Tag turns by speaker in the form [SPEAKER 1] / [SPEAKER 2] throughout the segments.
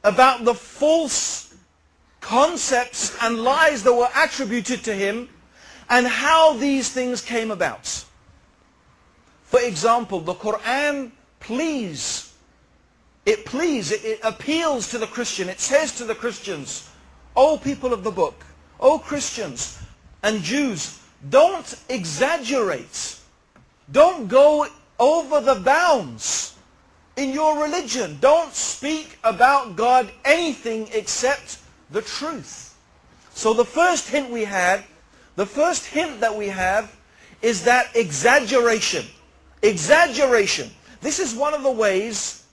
[SPEAKER 1] about the false concepts and lies that were attributed to him and how these things came about. For example, the Quran it appeals to the Christian. It says to the Christians, O people of the book, O Christians and Jews, don't exaggerate. Don't go over the bounds in your religion. Don't speak about God anything except the truth. So the first hint that we have is that exaggeration. Exaggeration. This is one of the ways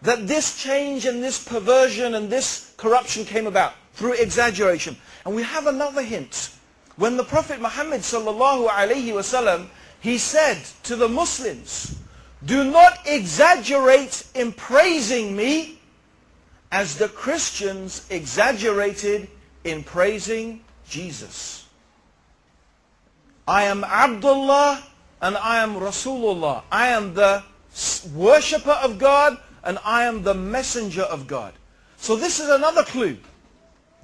[SPEAKER 1] that this change and this perversion and this corruption came about, through exaggeration. And we have another hint. When the Prophet Muhammad sallallahu alaihi wasallam, he said to the Muslims, do not exaggerate in praising me as the Christians exaggerated in praising Jesus. I am Abdullah and I am Rasulullah. I am the worshipper of God and I am the messenger of God. So this is another clue.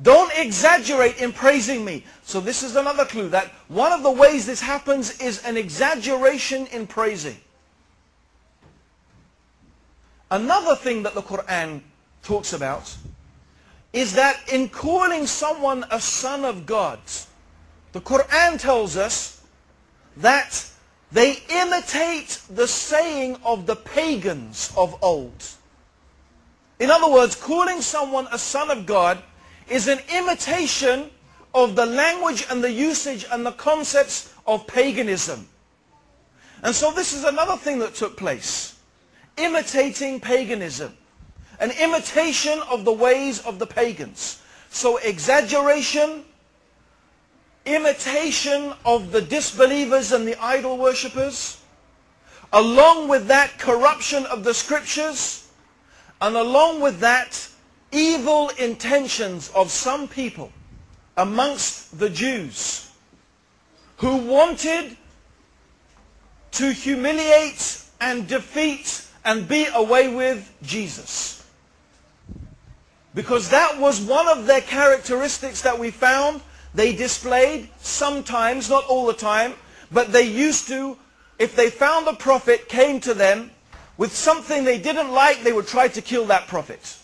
[SPEAKER 1] Don't exaggerate in praising me. So this is another clue that one of the ways this happens is an exaggeration in praising. Another thing that the Quran talks about is that in calling someone a son of God, the Quran tells us that they imitate the saying of the pagans of old. In other words, calling someone a son of God is an imitation of the language and the usage and the concepts of paganism. And so this is another thing that took place. Imitating paganism. An imitation of the ways of the pagans. So exaggeration, imitation of the disbelievers and the idol worshippers, along with that corruption of the scriptures, and along with that evil intentions of some people amongst the Jews who wanted to humiliate and defeat and be away with Jesus. Because that was one of their characteristics that we found they displayed sometimes, not all the time, but they used to, if they found a prophet came to them with something they didn't like, they would try to kill that prophet.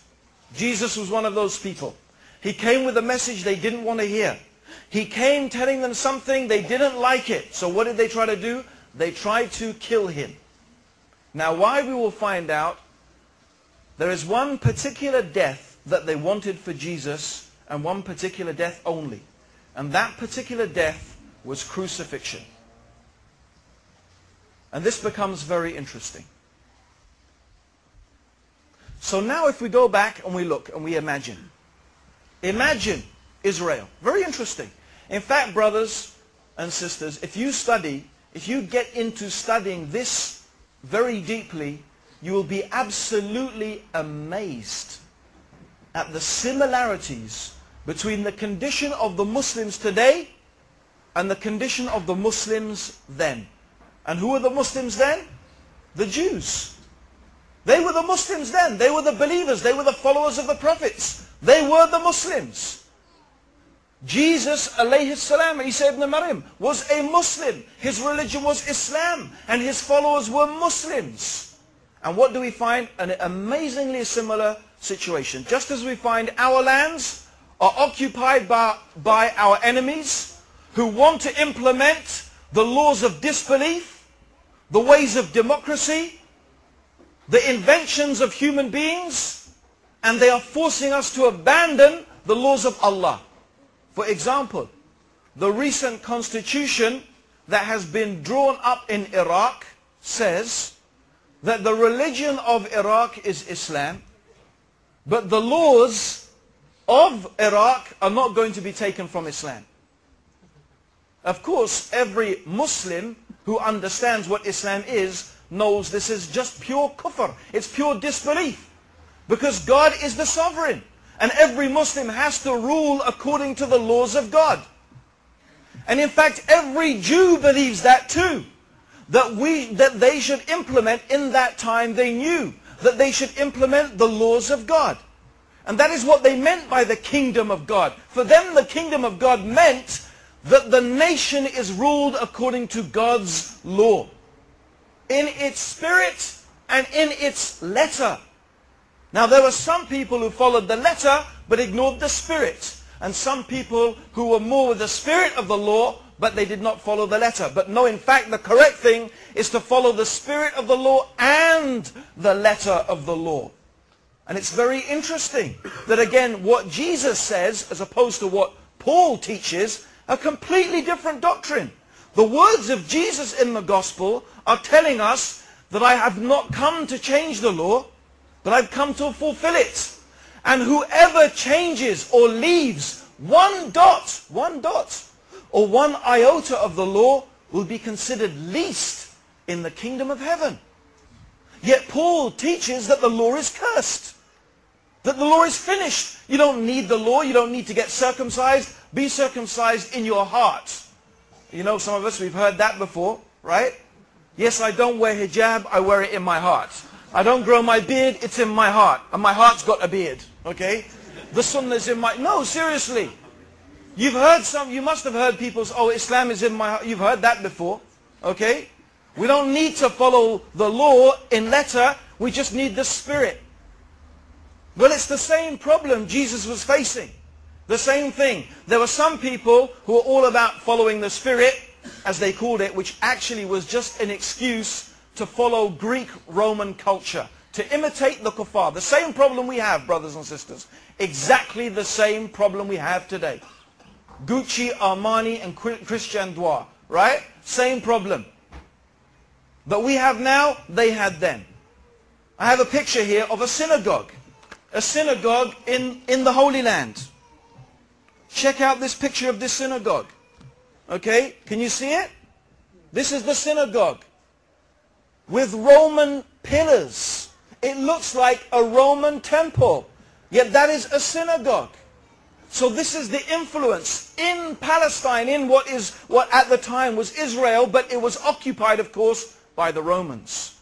[SPEAKER 1] Jesus was one of those people. He came with a message they didn't want to hear. He came telling them something, they didn't like it. So what did they try to do? They tried to kill him. Now why, we will find out. There is one particular death that they wanted for Jesus, and one particular death only. And that particular death was crucifixion. And this becomes very interesting. So now if we go back and we look and we imagine. Imagine Israel. Very interesting. In fact, brothers and sisters, if you get into studying this very deeply, you will be absolutely amazed at the similarities between the condition of the Muslims today and the condition of the Muslims then. And who were the Muslims then? The Jews. They were the Muslims then. They were the believers. They were the followers of the prophets. They were the Muslims. Jesus alayhi salam, Isa ibn Maryam, was a Muslim. His religion was Islam. And his followers were Muslims. And what do we find? An amazingly similar situation. Just as we find our lands are occupied by our enemies who want to implement the laws of disbelief, the ways of democracy, the inventions of human beings, and they are forcing us to abandon the laws of Allah. For example, the recent constitution that has been drawn up in Iraq says that the religion of Iraq is Islam, but the laws of Iraq are not going to be taken from Islam. Of course, every Muslim who understands what Islam is knows this is just pure kufr. It's pure disbelief. Because God is the sovereign. And every Muslim has to rule according to the laws of God. And in fact, every Jew believes that too. That they should implement, in that time they knew that they should implement the laws of God. And that is what they meant by the kingdom of God. For them, the kingdom of God meant that the nation is ruled according to God's law, in its spirit and in its letter. Now, there were some people who followed the letter but ignored the spirit, and some people who were more with the spirit of the law, but they did not follow the letter. But no, in fact, the correct thing is to follow the spirit of the law and the letter of the law. And it's very interesting that, again, what Jesus says, as opposed to what Paul teaches, a completely different doctrine. The words of Jesus in the gospel are telling us that I have not come to change the law, but I've come to fulfill it. And whoever changes or leaves one dot, or one iota of the law will be considered least in the kingdom of heaven. Yet Paul teaches that the law is cursed, that the law is finished. You don't need the law. You don't need to get circumcised. Be circumcised in your heart. You know, some of us, we've heard that before, right? Yes, I don't wear hijab. I wear it in my heart. I don't grow my beard. It's in my heart. And my heart's got a beard, okay? The sunnah's in my... No, seriously. You've heard you must have heard people say, oh, Islam is in my heart. You've heard that before, okay? We don't need to follow the law in letter. We just need the spirit. Well, it's the same problem Jesus was facing. The same thing. There were some people who were all about following the spirit, as they called it, which actually was just an excuse to follow Greek Roman culture, to imitate the kuffar. The same problem we have, brothers and sisters. Exactly the same problem we have today. Gucci, Armani, and Christian Dior, right? Same problem. That we have now, they had then. I have a picture here of a synagogue. A synagogue in the Holy Land. Check out this picture of this synagogue. Okay, can you see it? This is the synagogue with Roman pillars. It looks like a Roman temple, yet that is a synagogue. So this is the influence in Palestine, in what at the time was Israel, but it was occupied, of course, by the Romans.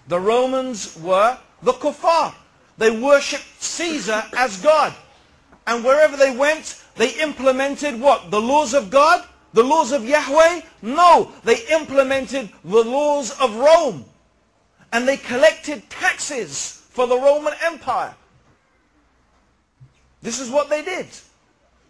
[SPEAKER 1] The Romans were the kuffar. They worshipped Caesar as God. And wherever they went, they implemented what? The laws of God? The laws of Yahweh? No, they implemented the laws of Rome. And they collected taxes for the Roman Empire. This is what they did.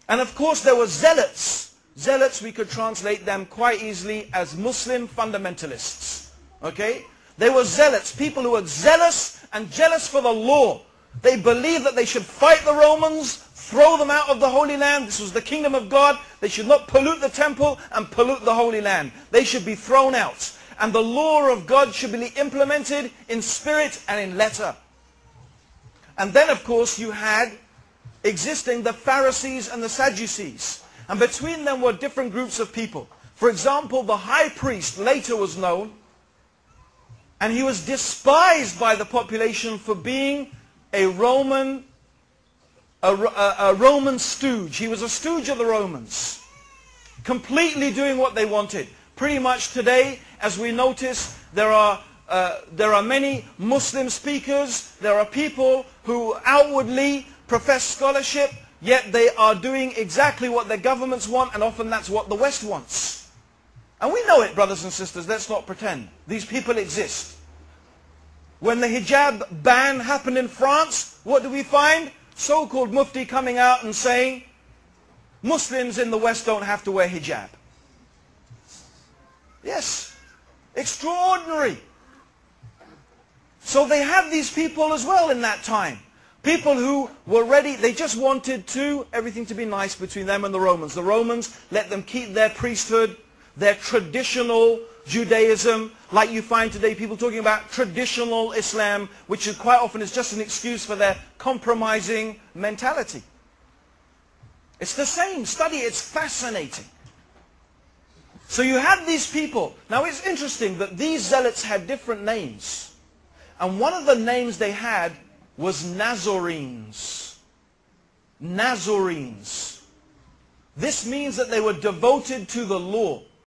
[SPEAKER 1] And of course there were zealots. Zealots, we could translate them quite easily as Muslim fundamentalists. Okay? They were zealots, people who were zealous and jealous for the law. They believed that they should fight the Romans, throw them out of the Holy Land. This was the kingdom of God. They should not pollute the temple and pollute the Holy Land. They should be thrown out. And the law of God should be implemented in spirit and in letter. And then, of course, you had existing the Pharisees and the Sadducees. And between them were different groups of people. For example, the high priest later was known, and he was despised by the population for being a Roman stooge. He was a stooge of the Romans, completely doing what they wanted. Pretty much today, as we notice, there are many Muslim speakers. There are people who outwardly profess scholarship, yet they are doing exactly what their governments want, and often that's what the West wants. And we know it, brothers and sisters. Let's not pretend. These people exist. When the hijab ban happened in France, what do we find? So-called mufti coming out and saying, Muslims in the West don't have to wear hijab. Yes. Extraordinary. So they have these people as well in that time. People who were ready, they just wanted everything to be nice between them and the Romans. The Romans let them keep their priesthood, their traditional Judaism, like you find today people talking about traditional Islam, which quite often is just an excuse for their compromising mentality. It's the same. Study, it's fascinating. So you have these people. Now it's interesting that these zealots had different names. And one of the names they had was Nazarenes. Nazarenes. This means that they were devoted to the law.